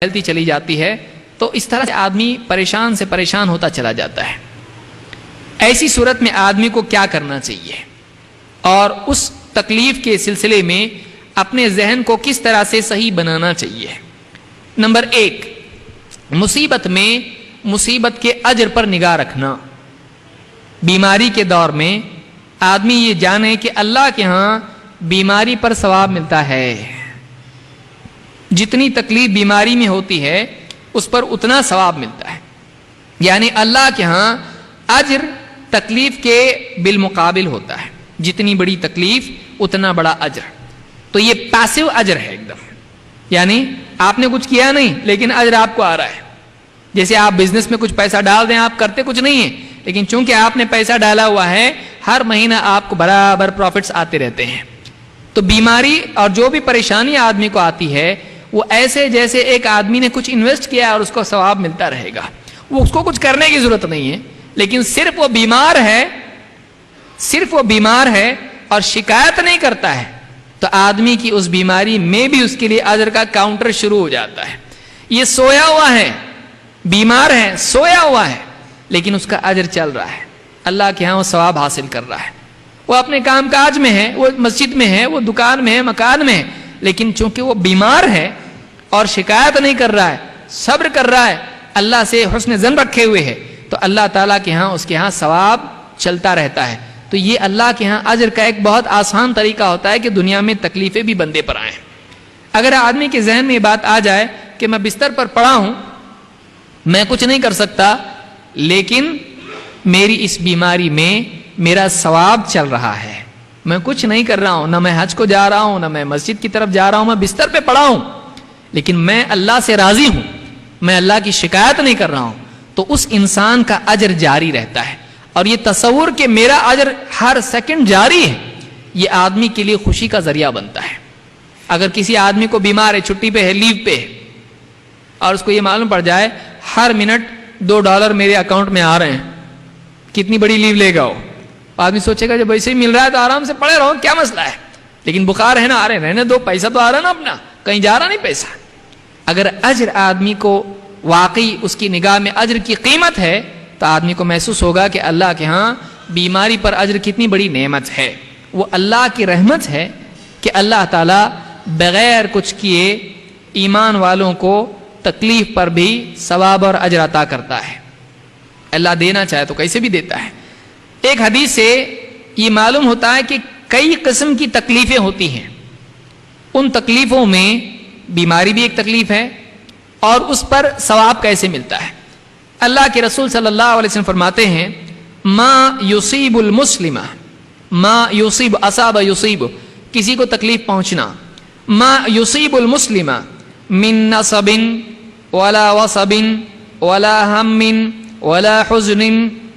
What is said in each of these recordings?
پھیلتی چلی جاتی ہے تو اس طرح سے آدمی پریشان سے پریشان ہوتا چلا جاتا ہے۔ ایسی صورت میں آدمی کو کیا کرنا چاہیے اور اس تکلیف کے سلسلے میں اپنے ذہن کو کس طرح سے صحیح بنانا چاہیے؟ نمبر 1، مصیبت میں مصیبت کے اجر پر نگاہ رکھنا۔ بیماری کے دور میں آدمی یہ جانے کہ اللہ کے ہاں بیماری پر ثواب ملتا ہے، جتنی تکلیف بیماری میں ہوتی ہے اس پر اتنا ثواب ملتا ہے، یعنی اللہ کے ہاں اجر تکلیف کے بالمقابل ہوتا ہے، جتنی بڑی تکلیف اتنا بڑا اجر۔ تو یہ پیسو اجر ہے ایک دم، یعنی آپ نے کچھ کیا نہیں لیکن اجر آپ کو آ رہا ہے۔ جیسے آپ بزنس میں کچھ پیسہ ڈال دیں، آپ کرتے کچھ نہیں ہیں لیکن چونکہ آپ نے پیسہ ڈالا ہوا ہے ہر مہینہ آپ کو برابر پروفٹس آتے رہتے ہیں۔ تو بیماری اور جو بھی پریشانی آدمی کو آتی ہے وہ ایسے جیسے ایک آدمی نے کچھ انویسٹ کیا اور اس کو ثواب ملتا رہے گا، وہ اس کو کچھ کرنے کی ضرورت نہیں ہے، لیکن صرف وہ بیمار ہے اور شکایت نہیں کرتا ہے تو آدمی کی اس بیماری میں بھی اس کے لیے اجر کا کاؤنٹر شروع ہو جاتا ہے۔ یہ سویا ہوا ہے، بیمار ہے، سویا ہوا ہے لیکن اس کا اجر چل رہا ہے، اللہ کے ہاں وہ ثواب حاصل کر رہا ہے۔ وہ اپنے کام کاج میں ہے، وہ مسجد میں ہے، وہ دکان میں ہے، مکان میں ہے، لیکن چونکہ وہ بیمار ہے اور شکایت نہیں کر رہا ہے، صبر کر رہا ہے، اللہ سے حسن ظن رکھے ہوئے ہے، تو اللہ تعالیٰ کے ہاں اس کے ہاں ثواب چلتا رہتا ہے۔ تو یہ اللہ کے ہاں اجر کا ایک بہت آسان طریقہ ہوتا ہے کہ دنیا میں تکلیفیں بھی بندے پر آئیں۔ اگر آدمی کے ذہن میں یہ بات آ جائے کہ میں بستر پر پڑا ہوں، میں کچھ نہیں کر سکتا، لیکن میری اس بیماری میں میرا ثواب چل رہا ہے، میں کچھ نہیں کر رہا ہوں، نہ میں حج کو جا رہا ہوں، نہ میں مسجد کی طرف جا رہا ہوں، میں بستر پہ پڑا ہوں لیکن میں اللہ سے راضی ہوں، میں اللہ کی شکایت نہیں کر رہا ہوں، تو اس انسان کا اجر جاری رہتا ہے۔ اور یہ تصور کہ میرا اجر ہر سیکنڈ جاری ہے، یہ آدمی کے لیے خوشی کا ذریعہ بنتا ہے۔ اگر کسی آدمی کو بیمار ہے، چھٹی پہ ہے، لیو پہ ہے، اور اس کو یہ معلوم پڑ جائے ہر منٹ $2 میرے اکاؤنٹ میں آ رہے ہیں، کتنی بڑی لیو لے گا وہ؟ آدمی سوچے گا جب ایسے ہی مل رہا ہے تو آرام سے پڑے رہو، کیا مسئلہ ہے؟ لیکن بخار ہے نا، آ رہے رہنے دو، پیسہ تو آ رہا نا اپنا، کہیں جا رہا نہیں پیسہ۔ اگر اجر آدمی کو واقعی اس کی نگاہ میں اجر کی قیمت ہے تو آدمی کو محسوس ہوگا کہ اللہ کے ہاں بیماری پر اجر کتنی بڑی نعمت ہے۔ وہ اللہ کی رحمت ہے کہ اللہ تعالیٰ بغیر کچھ کیے ایمان والوں کو تکلیف پر بھی ثواب اور اجر عطا کرتا ہے۔ اللہ دینا چاہے تو کیسے بھی دیتا ہے۔ ایک حدیث سے یہ معلوم ہوتا ہے کہ کئی قسم کی تکلیفیں ہوتی ہیں، ان تکلیفوں میں بیماری بھی ایک تکلیف ہے اور اس پر ثواب کیسے ملتا ہے۔ اللہ کے رسول صلی اللہ علیہ وسلم فرماتے ہیں ما یصیب المسلم، ما یصیب اصاب یصیب، کسی کو تکلیف پہنچنا، ما یصیب المسلم من نصب ولا وصب ولا ہم ولا حزن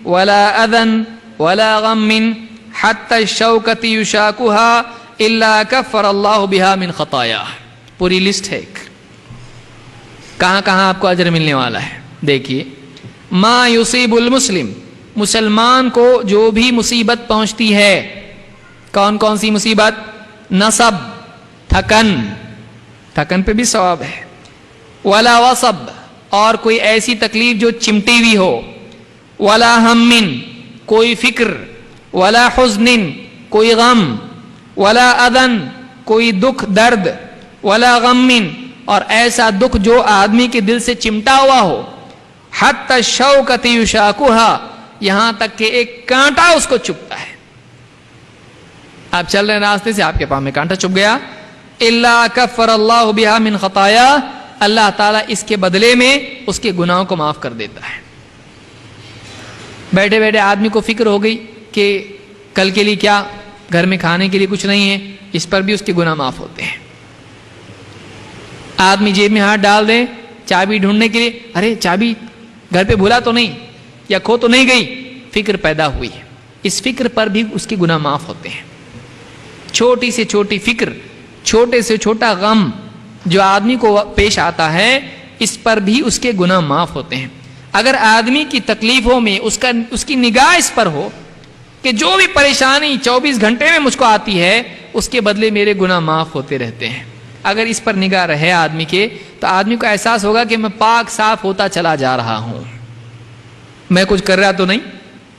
ولا اذن ولا غم حتى الشوكة يشاكها الا كفر الله بها من خطاياه۔ پوری لسٹ ہے، کہاں کہاں آپ کو اجر ملنے والا ہے۔ دیکھیے، ما یصیب المسلم، مسلمان کو جو بھی مصیبت پہنچتی ہے، کون کون سی مصیبت؟ نصب، تھکن پہ بھی ثواب ہے، ولا وصب، اور کوئی ایسی تکلیف جو چمٹی ہوئی ہو، ولا ہم، کوئی فکر، ولا حزن، کوئی غم، ولا اذن، کوئی دکھ درد، ولا غم، اور ایسا دکھ جو آدمی کے دل سے چمٹا ہوا ہو، حتی الشوکۃ یشاکھها، یہاں تک کہ ایک کانٹا اس کو چبھتا ہے۔ آپ چل رہے راستے سے، آپ کے پاؤں میں کانٹا چبھ گیا، الا کفر اللہ بها من خطایا، اللہ تعالیٰ اس کے بدلے میں اس کے گناہوں کو معاف کر دیتا ہے۔ بیٹھے بیٹھے آدمی کو فکر ہو گئی کہ کل کے لیے کیا، گھر میں کھانے کے لیے کچھ نہیں ہے، اس پر بھی اس کے گناہ معاف ہوتے ہیں۔ آدمی جیب میں ہاتھ ڈال دے چابی ڈھونڈنے کے لیے، ارے چابی گھر پہ بھولا تو نہیں، یا کھو تو نہیں گئی، فکر پیدا ہوئی ہے، اس فکر پر بھی اس کے گناہ معاف ہوتے ہیں۔ چھوٹی سے چھوٹی فکر، چھوٹے سے چھوٹا غم جو آدمی کو پیش آتا ہے، اس پر بھی اس کے گناہ معاف ہوتے ہیں۔ اگر آدمی کی تکلیفوں میں اس کی نگاہ اس پر ہو کہ جو بھی پریشانی 24 گھنٹے میں مجھ کو آتی ہے اس کے بدلے میرے گناہ معاف ہوتے رہتے ہیں، اگر اس پر نگاہ رہے آدمی کے تو آدمی کو احساس ہوگا کہ میں پاک صاف ہوتا چلا جا رہا ہوں، میں کچھ کر رہا تو نہیں،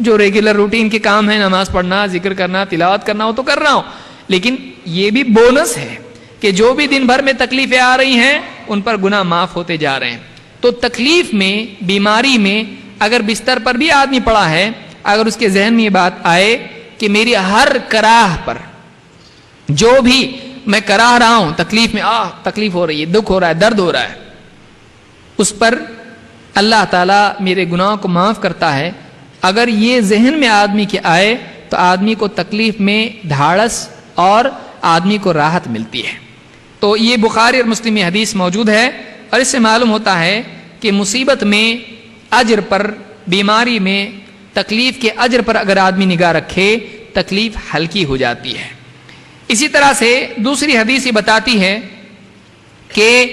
جو ریگولر روٹین کے کام ہیں، نماز پڑھنا، ذکر کرنا، تلاوت کرنا، وہ تو کر رہا ہوں، لیکن یہ بھی بونس ہے کہ جو بھی دن بھر میں تکلیفیں آ رہی ہیں ان پر گناہ معاف ہوتے جا رہے ہیں۔ تو تکلیف میں، بیماری میں اگر بستر پر بھی آدمی پڑا ہے، اگر اس کے ذہن میں یہ بات آئے کہ میری ہر کراہ پر، جو بھی میں کراہ رہا ہوں، تکلیف میں تکلیف ہو رہی ہے، دکھ ہو رہا ہے، درد ہو رہا ہے، اس پر اللہ تعالیٰ میرے گناہوں کو معاف کرتا ہے، اگر یہ ذہن میں آدمی کے آئے تو آدمی کو تکلیف میں دھاڑس اور آدمی کو راحت ملتی ہے۔ تو یہ بخاری اور مسلم میں حدیث موجود ہے، اور اس سے معلوم ہوتا ہے کہ مصیبت میں، اجر پر، بیماری میں، تکلیف کے اجر پر اگر آدمی نگاہ رکھے تکلیف ہلکی ہو جاتی ہے۔ اسی طرح سے دوسری حدیث یہ بتاتی ہے کہ